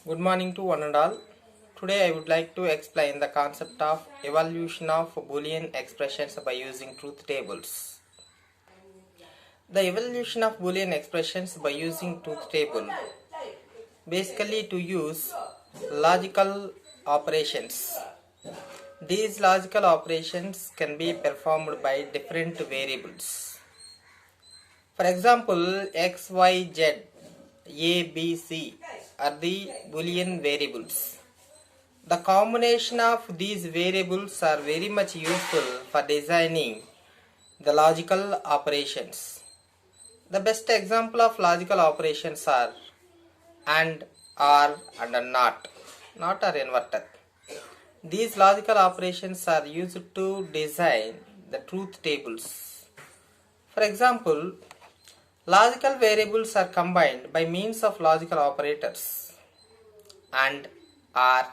Good morning to one and all. Today I would like to explain the concept of evaluation of Boolean expressions by using truth tables. The evaluation of Boolean expressions by using truth table basically to use logical operations. These logical operations can be performed by different variables. For example, x, y, z, a, b, c are the Boolean variables. The combination of these variables are very much useful for designing the logical operations. The best example of logical operations are and, or, and not or inverted. These logical operations are used to design the truth tables. For example, logical variables are combined by means of logical operators and, or,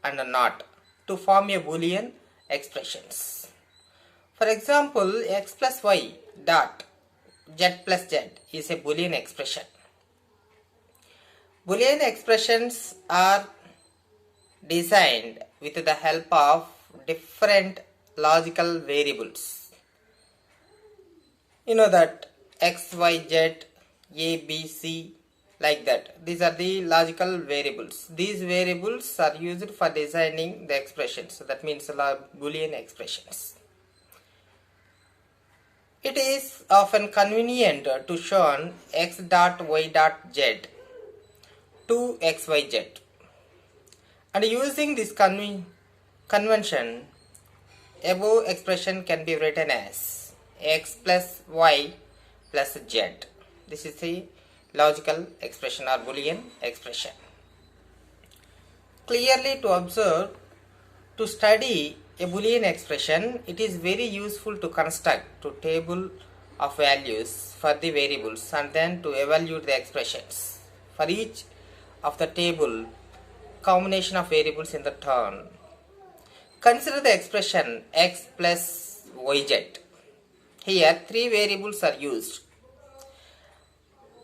and not to form a Boolean expressions. For example, x plus y dot z plus z is a Boolean expression. Boolean expressions are designed with the help of different logical variables. You know that x, y, z, a, b, c, like that. These are the logical variables. These variables are used for designing the expressions. So that means Boolean expressions. It is often convenient to show x dot y dot z to xyz. And using this convention, above expression can be written as x plus y plus z. This is the logical expression or Boolean expression. Clearly to observe, to study a Boolean expression, it is very useful to construct a table of values for the variables and then to evaluate the expressions. For each of the table, combination of variables in the term. Consider the expression x plus yz. Here, three variables are used.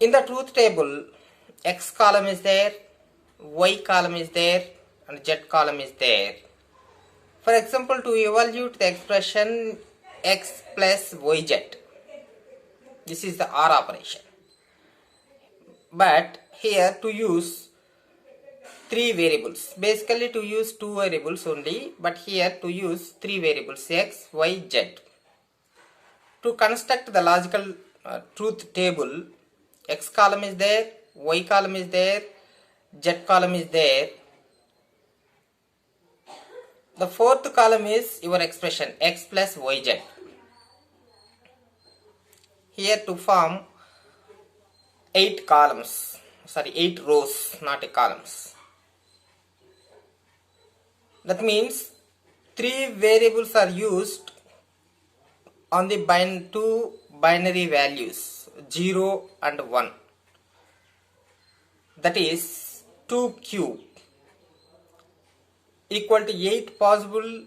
In the truth table, x column is there, y column is there, and z column is there. For example, to evaluate the expression x plus yz, this is the OR operation. But here to use three variables, basically to use two variables only, but here to use three variables x, y, z. To construct the logical truth table, x column is there, y column is there, z column is there. The fourth column is your expression x plus yz. Here to form 8 rows, not columns. That means three variables are used on the two binary values 0 and 1. That is 2 cube equal to 8 possible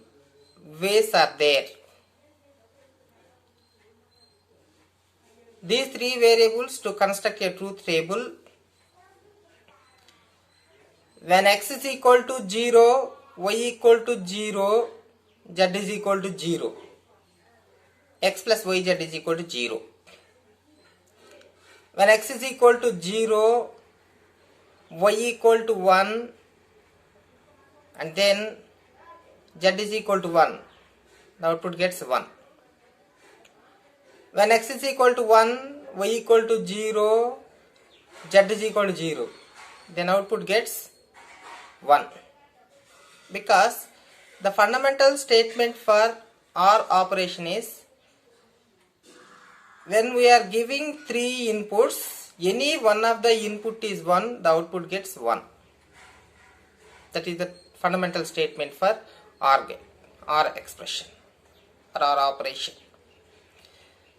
ways are there. These three variables to construct a truth table. When x is equal to 0, y equal to 0, z is equal to 0. X plus yz is equal to 0. When x is equal to 0, y equal to 1, and then z is equal to 1, the output gets 1. When x is equal to 1, y equal to 0, z is equal to 0, then output gets 1. Because the fundamental statement for OR operation is, when we are giving three inputs, any one of the input is 1, the output gets 1. That is the fundamental statement for OR expression or OR operation.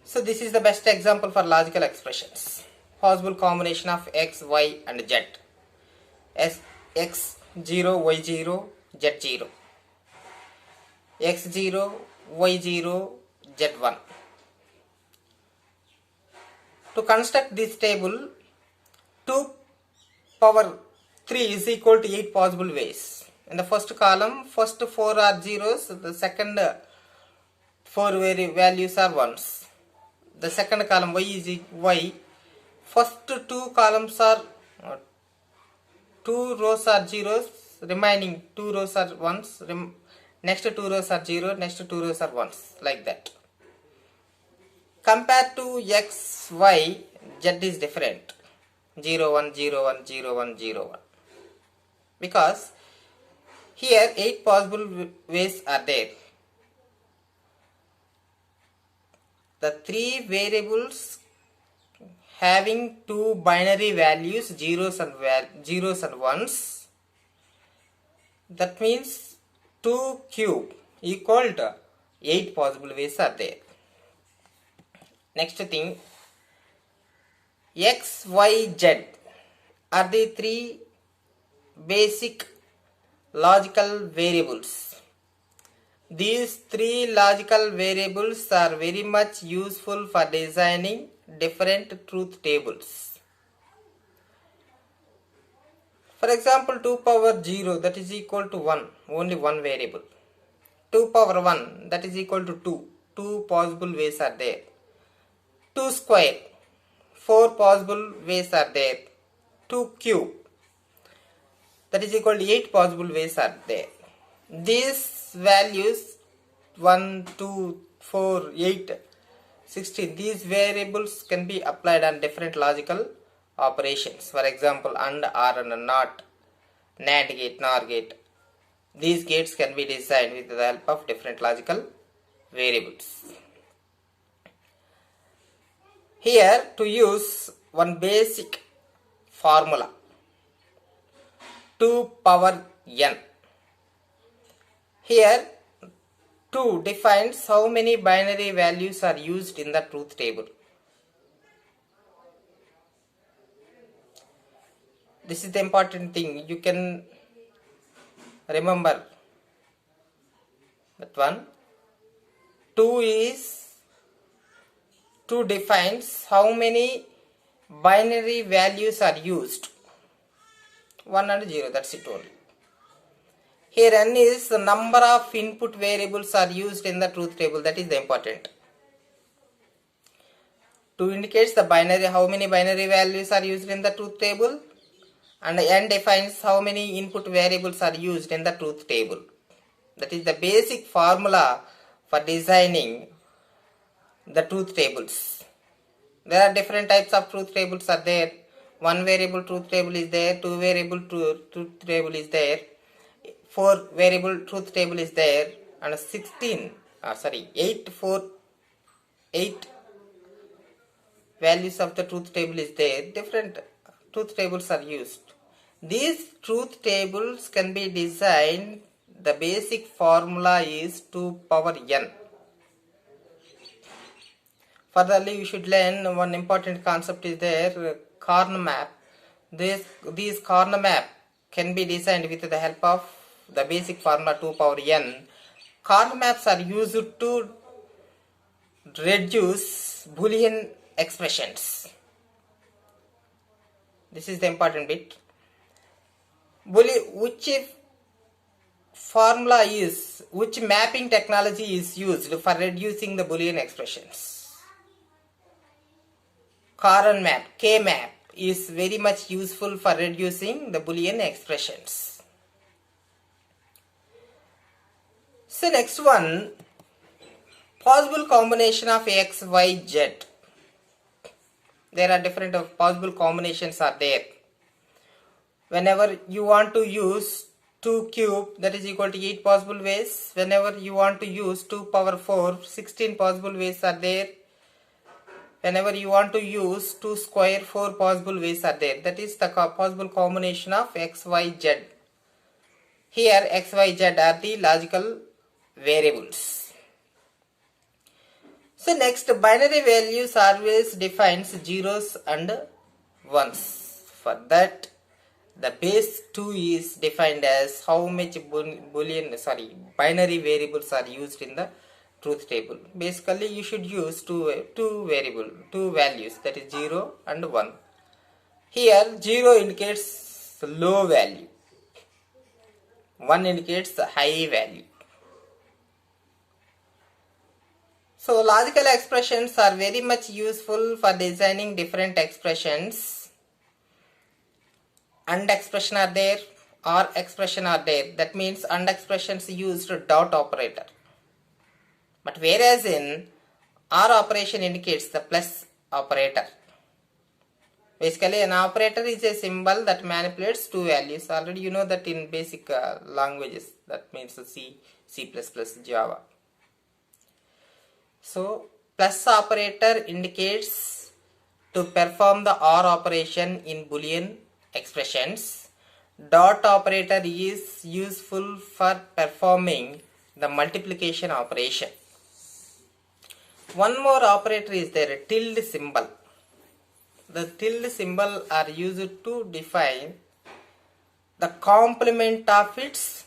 So this is the best example for logical expressions. Possible combination of x, y and z. X 0, y 0, z 0. X 0, y 0, z 1. To construct this table, 2 power 3 is equal to 8 possible ways. In the first column, first 4 are zeros, the second 4 values are ones. The second column y is y. First two columns are 2 rows are zeros, remaining 2 rows are ones, next 2 rows are 0, next 2 rows are ones, like that. Compared to x, y, z is different. 0, 1, 0, 1, 0, 1, 0, 1. Because here 8 possible ways are there. The 3 variables having 2 binary values, zeros and ones. That means 2 cube equal to 8 possible ways are there. Next thing, x, y, z are the 3 basic logical variables. These 3 logical variables are very much useful for designing different truth tables. For example, 2 power 0, that is equal to 1, only one variable. 2 power 1, that is equal to 2, 2 possible ways are there. 2 square, 4 possible ways are there. 2 cube, that is equal to 8 possible ways are there. These values 1, 2, 4, 8, 16, these variables can be applied on different logical operations. For example, AND, OR and NOT, NAND gate, NOR gate. These gates can be designed with the help of different logical variables. Here to use one basic formula, 2 power n. Here 2 defines how many binary values are used in the truth table. This is the important thing. You can remember that one. 2 defines how many binary values are used. 1 and 0, that's it only. Here n is the number of input variables are used in the truth table, that is the important. 2 indicates the binary, how many binary values are used in the truth table, and n defines how many input variables are used in the truth table. That is the basic formula for designing the truth tables. There are different types of truth tables are there. 1 variable truth table is there, 2 variable truth table is there, 4 variable truth table is there, and 8 values of the truth table is there. Different truth tables are used. These truth tables can be designed. The basic formula is 2 power n. Furtherly, you should learn one important concept is there, corner map. These corner map can be designed with the help of the basic formula 2 power n. Corner maps are used to reduce Boolean expressions. This is the important bit. Which mapping technology is used for reducing the Boolean expressions? Corner map, K-map, is very much useful for reducing the Boolean expressions. So next one, possible combination of x, y, z. There are different possible combinations are there. Whenever you want to use 2 cube, that is equal to 8 possible ways. Whenever you want to use 2 power 4, 16 possible ways are there. Whenever you want to use 2 square, 4 possible ways are there. That is the possible combination of x, y, z. Here x, y, z are the logical variables. So next, binary values always defines zeros and ones. For that, the base 2 is defined as how much binary variables are used in the truth table. Basically, you should use two values, that is 0 and 1. Here 0 indicates low value. 1 indicates high value. So logical expressions are very much useful for designing different expressions. AND expression are there, OR expression are there. That means AND expressions used dot operator. But whereas in OR operation indicates the plus operator. Basically an operator is a symbol that manipulates two values. Already you know that in basic languages. That means C, C++, Java. So plus operator indicates to perform the OR operation in Boolean expressions. Dot operator is useful for performing the multiplication operation. One more operator is there, tilde symbol. The tilde symbol are used to define the complement of its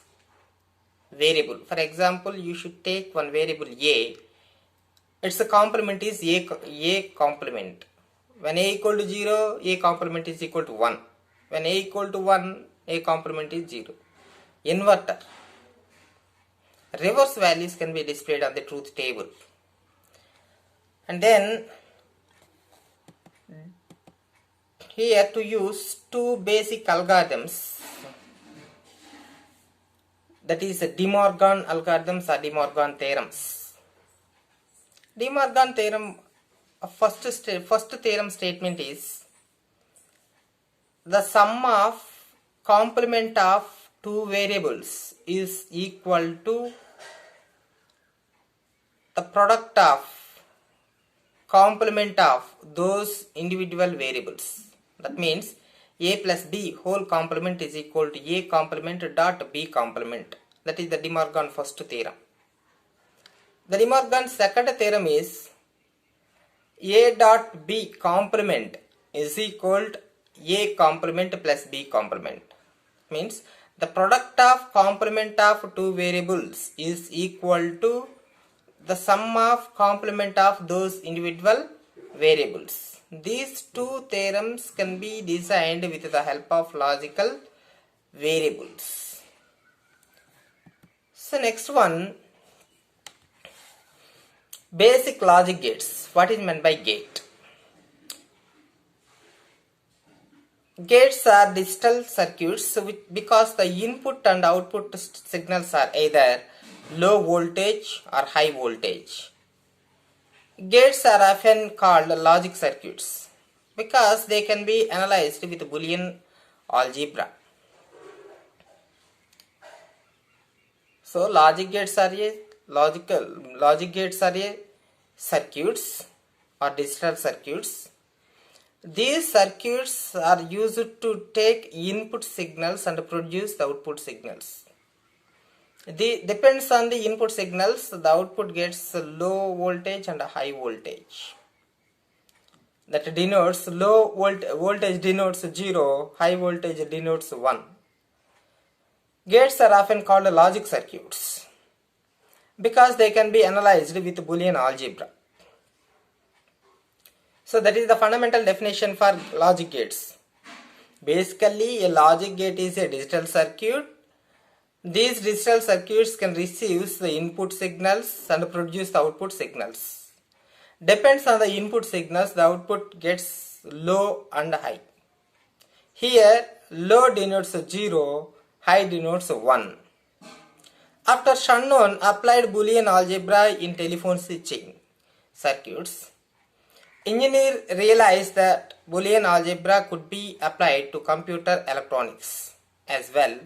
variable. For example, you should take one variable A. Its complement is A complement. When A equal to 0, A complement is equal to 1. When A equal to 1, A complement is 0. Inverter. Reverse values can be displayed on the truth table. And then here to use two basic algorithms, that is De Morgan algorithms or De Morgan theorems. De Morgan theorem, first theorem statement is the sum of complement of two variables is equal to the product of complement of those individual variables. That means A plus B whole complement is equal to A complement dot B complement. That is the De Morgan first theorem. The De Morgan second theorem is A dot B complement is equal to A complement plus B complement. Means the product of complement of two variables is equal to the sum of complement of those individual variables. These two theorems can be designed with the help of logical variables. So next one, basic logic gates. What is meant by gate? Gates are digital circuits because the input and output signals are either low voltage or high voltage. Gates are often called logic circuits because they can be analyzed with Boolean algebra. So logic gates are circuits or digital circuits. These circuits are used to take input signals and produce the output signals. Depends on the input signals, the output gets low voltage and high voltage. That denotes low voltage denotes 0, high voltage denotes 1. Gates are often called logic circuits because they can be analyzed with Boolean algebra. So that is the fundamental definition for logic gates. Basically, a logic gate is a digital circuit. These digital circuits can receive the input signals and produce the output signals. Depends on the input signals, the output gets low and high. Here, low denotes 0, high denotes 1. After Shannon applied Boolean algebra in telephone switching circuits, engineers realized that Boolean algebra could be applied to computer electronics as well.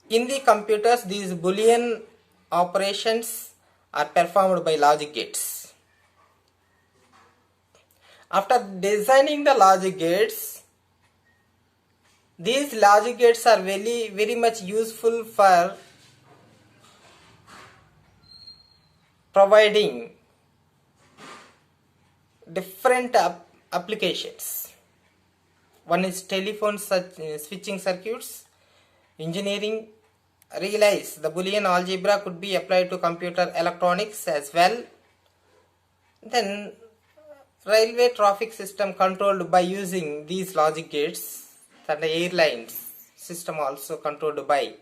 In the computers, these Boolean operations are performed by logic gates. After designing the logic gates, these logic gates are very much useful for providing different applications. One is telephone switching circuits. Engineering realized the Boolean algebra could be applied to computer electronics as well. Then railway traffic system controlled by using these logic gates, and the airlines system also controlled by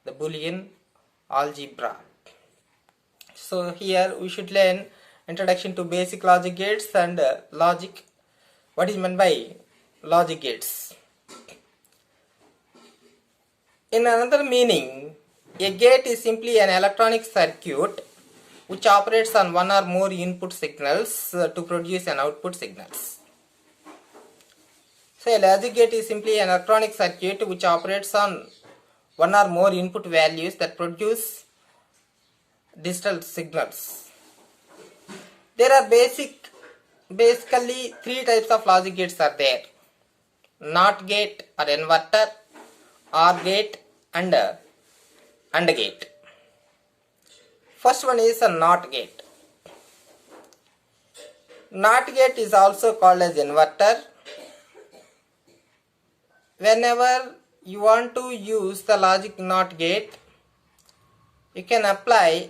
the Boolean algebra. So here we should learn introduction to basic logic gates and logic. What is meant by logic gates? In another meaning, a gate is simply an electronic circuit which operates on one or more input signals to produce an output signals. So a logic gate is simply an electronic circuit which operates on one or more input values that produce digital signals. There are basically three types of logic gates are there: NOT gate or inverter, OR gate and AND gate. First one is a NOT gate. NOT gate is also called as inverter. Whenever you want to use the logic NOT gate, you can apply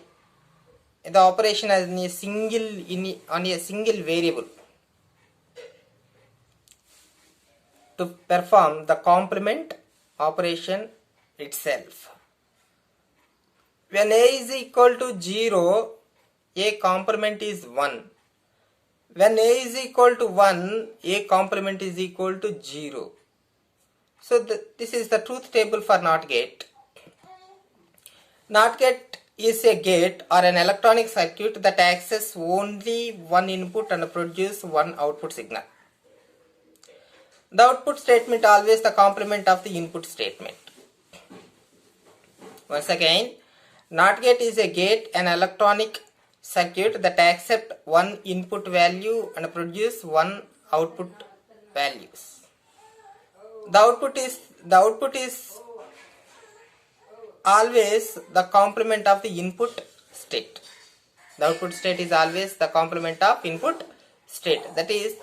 the operation as on a single variable to perform the complement operation itself. When a is equal to 0, a complement is 1. When a is equal to 1, a complement is equal to 0. So this is the truth table for NOT gate. NOT gate is a gate or an electronic circuit that accesses only one input and produces one output signal. The output statement always the complement of the input statement. Once again, NOT gate is a gate, an electronic circuit that accepts one input value and produces one output values. The output is always the complement of the input state. The output state is always the complement of input state. That is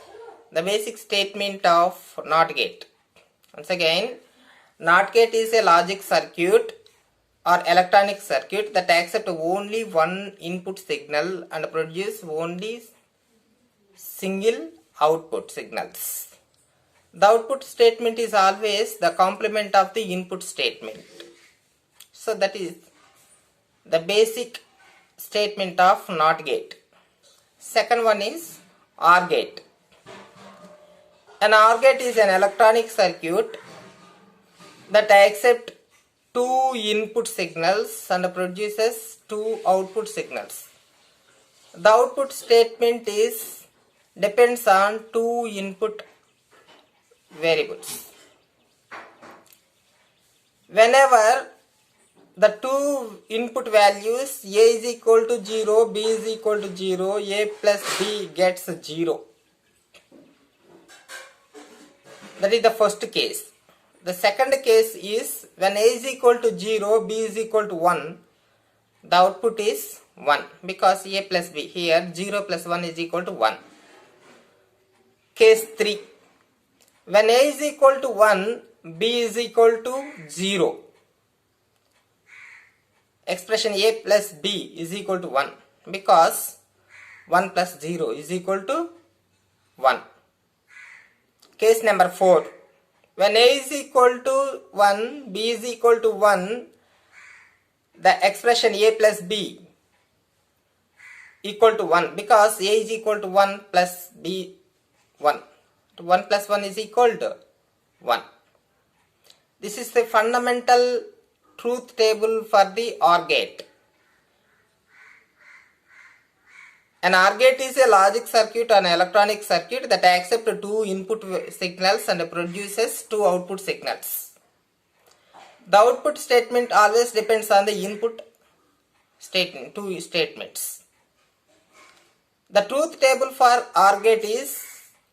the basic statement of NOT gate. Once again, NOT gate is a logic circuit or electronic circuit that accepts only one input signal and produces only single output signals. The output statement is always the complement of the input statement. So that is the basic statement of NOT gate. Second one is OR gate. An OR gate is an electronic circuit that accepts two input signals and produces two output signals. The output statement depends on two input variables. Whenever the two input values a is equal to 0, b is equal to 0, a plus b gets 0. That is the first case. The second case is when a is equal to 0, b is equal to 1, the output is 1 because a plus b, here 0 plus 1 is equal to 1. Case 3. When a is equal to 1, b is equal to 0. Expression a plus b is equal to 1 because 1 plus 0 is equal to 1. Case number 4. When a is equal to 1, b is equal to 1, the expression a plus b equal to 1 because a is equal to 1 plus b 1. 1 plus 1 is equal to 1. This is the fundamental truth table for the OR gate. An OR gate is a logic circuit or an electronic circuit that accepts two input signals and produces two output signals. The output statement always depends on the input statement, two statements. The truth table for OR gate is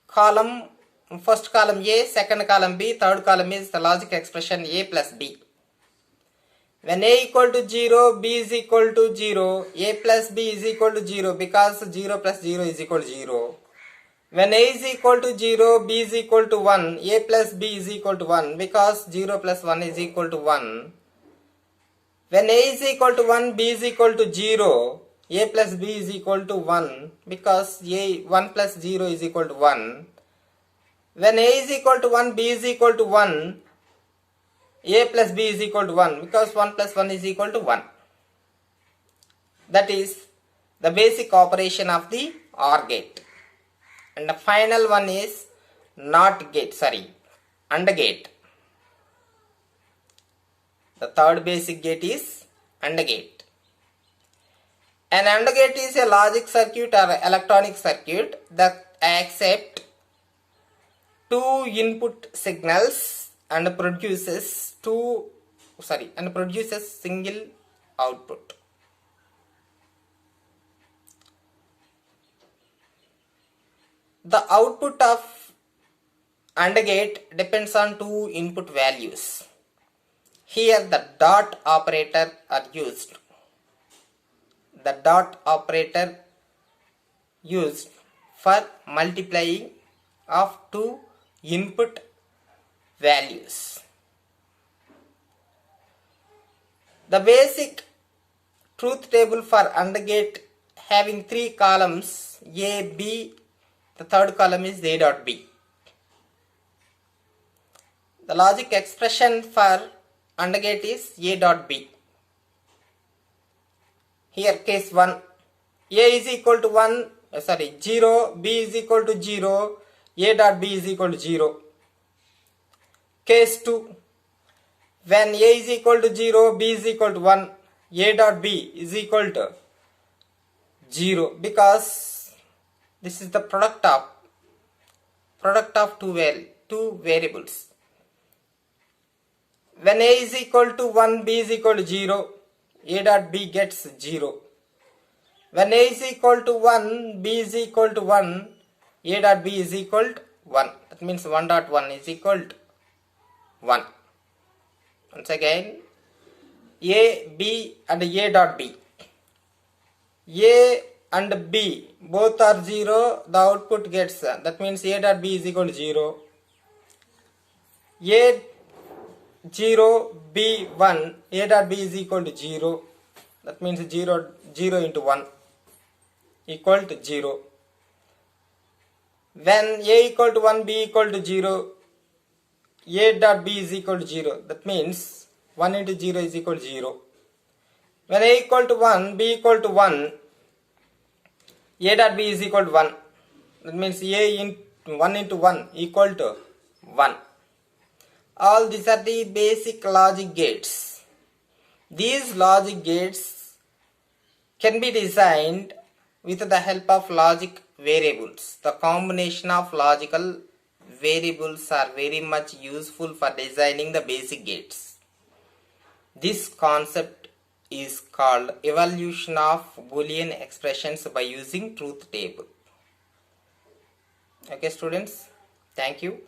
first column A, second column B, third column is the logic expression A plus B. When a equal to 0, b is equal to 0, a plus b is equal to 0 because 0 plus 0 is equal to 0. When a is equal to 0, b is equal to 1, a plus b is equal to 1 because 0 plus 1 is equal to 1. When a is equal to 1, b is equal to 0, a plus b is equal to 1 because 1 plus 0 is equal to 1. When a is equal to 1, b is equal to 1, A plus B is equal to 1 because 1 plus 1 is equal to 1. That is the basic operation of the OR gate. And the final one is AND gate. The third basic gate is AND gate. An AND gate is a logic circuit or electronic circuit that accepts two input signals and produces single output. The output of AND gate depends on two input values. Here the dot operator are used. The dot operator used for multiplying of two input values. The basic truth table for AND gate having three columns A, B, the third column is A dot B. The logic expression for AND gate is A dot B. Here case 1, A is equal to 0, B is equal to 0, A dot B is equal to 0. Case 2, when A is equal to 0, B is equal to 1, A dot B is equal to 0 because this is the product of two variables. When A is equal to 1, B is equal to 0, A dot B gets 0. When A is equal to 1, B is equal to 1, A dot B is equal to 1. That means 1 dot 1 is equal to 1. Once again, A, B and A dot B. A and B both are 0, the output gets, that means A dot B is equal to 0. A 0, B 1, A dot B is equal to 0. That means 0 into 1 equal to 0. When A equal to 1, B equal to 0, A dot B is equal to 0. That means 1 into 0 is equal to 0. When A equal to 1, B equal to 1, A dot B is equal to 1. That means 1 into 1 equal to 1. All these are the basic logic gates. These logic gates can be designed with the help of logic variables. The combination of logical variables are very much useful for designing the basic gates. This concept is called evaluation of Boolean expressions by using truth table. Okay students, thank you.